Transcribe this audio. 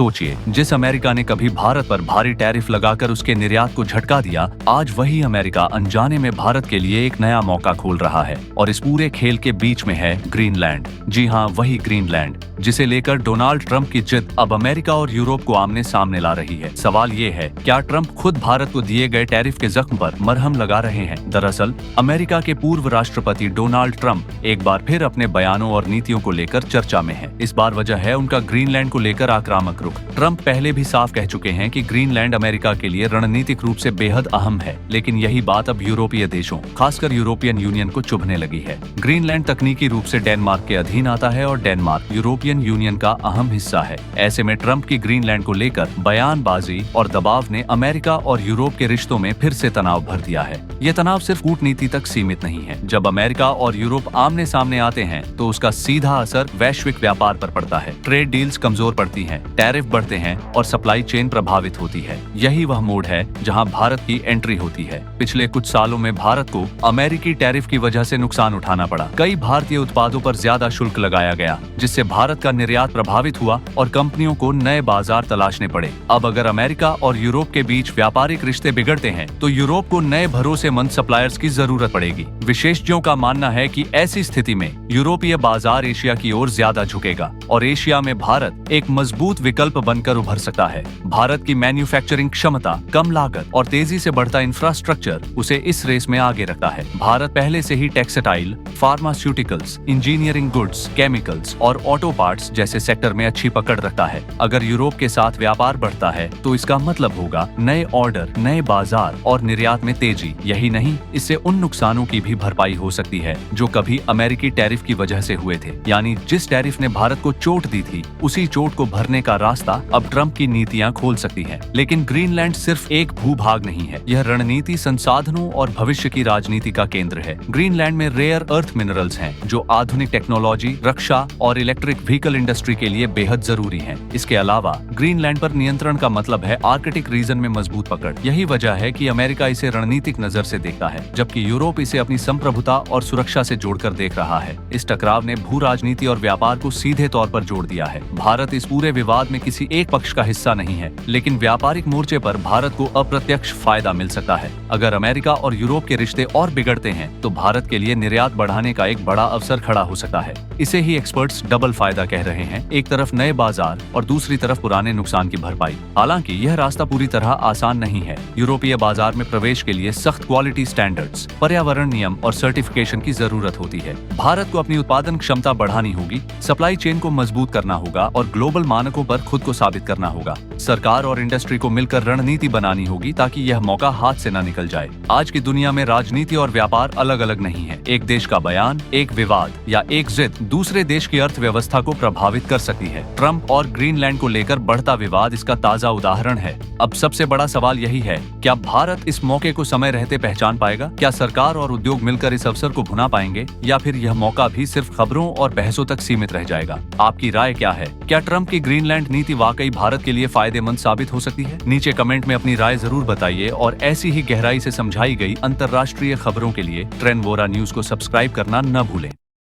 सोचिए, जिस अमेरिका ने कभी भारत पर भारी टैरिफ लगाकर उसके निर्यात को झटका दिया, आज वही अमेरिका अनजाने में भारत के लिए एक नया मौका खोल रहा है। और इस पूरे खेल के बीच में है ग्रीनलैंड। जी हाँ, वही ग्रीनलैंड जिसे लेकर डोनाल्ड ट्रंप की जिद अब अमेरिका और यूरोप को आमने सामने ला रही है। सवाल ये है, क्या ट्रंप खुद भारत को दिए गए टैरिफ के जख्म पर मरहम लगा रहे हैं? दरअसल अमेरिका के पूर्व राष्ट्रपति डोनाल्ड ट्रंप एक बार फिर अपने बयानों और नीतियों को लेकर चर्चा में है। इस बार वजह है उनका ग्रीनलैंड को लेकर आक्रामक रुख। ट्रंप पहले भी साफ कह चुके हैं कि ग्रीनलैंड अमेरिका के लिए रणनीतिक रूप से बेहद अहम है, लेकिन यही बात अब यूरोपीय देशों, खासकर यूरोपियन यूनियन को चुभने लगी है। ग्रीनलैंड तकनीकी रूप से डेनमार्क के अधीन आता है और डेनमार्क यूरोपियन यूनियन का अहम हिस्सा है। ऐसे में ट्रंप की ग्रीनलैंड को लेकर बयानबाजी और दबाव ने अमेरिका और यूरोप के रिश्तों में फिर से तनाव भर दिया है। ये तनाव सिर्फ कूटनीति तक सीमित नहीं है। जब अमेरिका और यूरोप आमने सामने आते हैं तो उसका सीधा असर वैश्विक व्यापार पर पड़ता है। ट्रेड डील्स कमजोर पड़ती हैं, टैरिफ बढ़ते हैं और सप्लाई चेन प्रभावित होती है। यही वह मोड़ है जहां भारत की एंट्री होती है। पिछले कुछ सालों में भारत को अमेरिकी टैरिफ की वजह से नुकसान उठाना पड़ा। कई भारतीय उत्पादों पर ज्यादा शुल्क लगाया गया, जिससे भारत का निर्यात प्रभावित हुआ और कंपनियों को नए बाजार तलाशने पड़े। अब अगर अमेरिका और यूरोप के बीच व्यापारिक रिश्ते बिगड़ते हैं तो यूरोप को नए भरोसेमंद सप्लायर्स की जरूरत पड़ेगी। विशेषज्ञों का मानना है कि ऐसी स्थिति में यूरोपीय बाजार एशिया की ओर ज्यादा झुकेगा और एशिया में भारत एक मजबूत विकल्प बनकर उभर सकता है। भारत की मैन्युफैक्चरिंग क्षमता, कम लागत और तेजी से बढ़ता इंफ्रास्ट्रक्चर उसे इस रेस में आगे रखता है। भारत पहले से ही textile, pharmaceuticals, engineering goods, chemicals और ऑटो पार्ट्स जैसे सेक्टर में अच्छी पकड़ रखता है। अगर यूरोप के साथ व्यापार बढ़ता है तो इसका मतलब होगा नए ऑर्डर, नए बाजार और निर्यात में तेजी। यही नहीं, इससे उन नुकसानों की भी भरपाई हो सकती है जो कभी अमेरिकी टैरिफ की वजह से हुए थे। यानी जिस टैरिफ ने भारत को चोट दी थी, उसी चोट को भरने का रास्ता अब ट्रंप की नीतियां खोल सकती हैं। लेकिन ग्रीनलैंड सिर्फ एक भूभाग नहीं है, यह रणनीति, संसाधनों और भविष्य की राजनीति का केंद्र है। ग्रीनलैंड में रेयर अर्थ मिनरल्स हैं जो आधुनिक टेक्नोलॉजी, रक्षा और इलेक्ट्रिक व्हीकल इंडस्ट्री के लिए बेहद जरूरी हैं। इसके अलावा ग्रीनलैंड पर नियंत्रण का मतलब है आर्कटिक रीजन में मजबूत पकड़। यही वजह है कि अमेरिका इसे रणनीतिक नजर से देखता है, जबकि यूरोप इसे अपनी संप्रभुता और सुरक्षा से जोड़कर देख रहा है। इस टकराव ने भू राजनीति और व्यापार को सीधे तौर पर जोड़ दिया है। भारत इस पूरे विवाद में किसी एक पक्ष का हिस्सा नहीं है, लेकिन व्यापारिक मोर्चे पर भारत को अप्रत्यक्ष फायदा मिल सकता है। अगर अमेरिका और यूरोप के रिश्ते और बिगड़ते हैं तो भारत के लिए निर्यात बढ़ाने का एक बड़ा अवसर खड़ा हो सकता है। इसे ही एक्सपर्ट्स डबल फायदा कह रहे हैं, एक तरफ नए बाजार और दूसरी तरफ पुराने नुकसान की भरपाई। हालांकि यह रास्ता पूरी तरह आसान नहीं है। यूरोपीय बाजार में प्रवेश के लिए सख्त क्वालिटी स्टैंडर्ड्स, पर्यावरण नियम और सर्टिफिकेशन की जरूरत होती है। भारत को अपनी उत्पादन क्षमता बढ़ानी होगी, सप्लाई चेन को मजबूत करना होगा और ग्लोबल मानकों पर खुद को साबित करना होगा। सरकार और इंडस्ट्री को मिलकर रणनीति बनानी होगी ताकि यह मौका हाथ से न निकल जाए। आज की दुनिया में राजनीति और व्यापार अलग अलग नहीं है। एक देश का बयान, एक विवाद या एक जिद दूसरे देश की अर्थव्यवस्था को प्रभावित कर सकती है। ट्रंप और ग्रीनलैंड को लेकर बढ़ता विवाद इसका ताजा उदाहरण है। अब सबसे बड़ा सवाल यही है, क्या भारत इस मौके को समय रहते पहचान पाएगा? क्या सरकार और उद्योग मिलकर इस अवसर को भुना पाएंगे या फिर यह मौका भी सिर्फ खबरों और बहसों तक सीमित रह जाएगा? आपकी राय क्या है? क्या ट्रंप की ग्रीनलैंड नीति वाकई भारत के लिए फायदेमंद साबित हो सकती है? नीचे कमेंट में अपनी राय जरूर बताइए और ऐसी ही गहराई से समझाई गई अंतर्राष्ट्रीय खबरों के लिए ट्रेंड वोरा न्यूज को सब्सक्राइब करना न भूलें।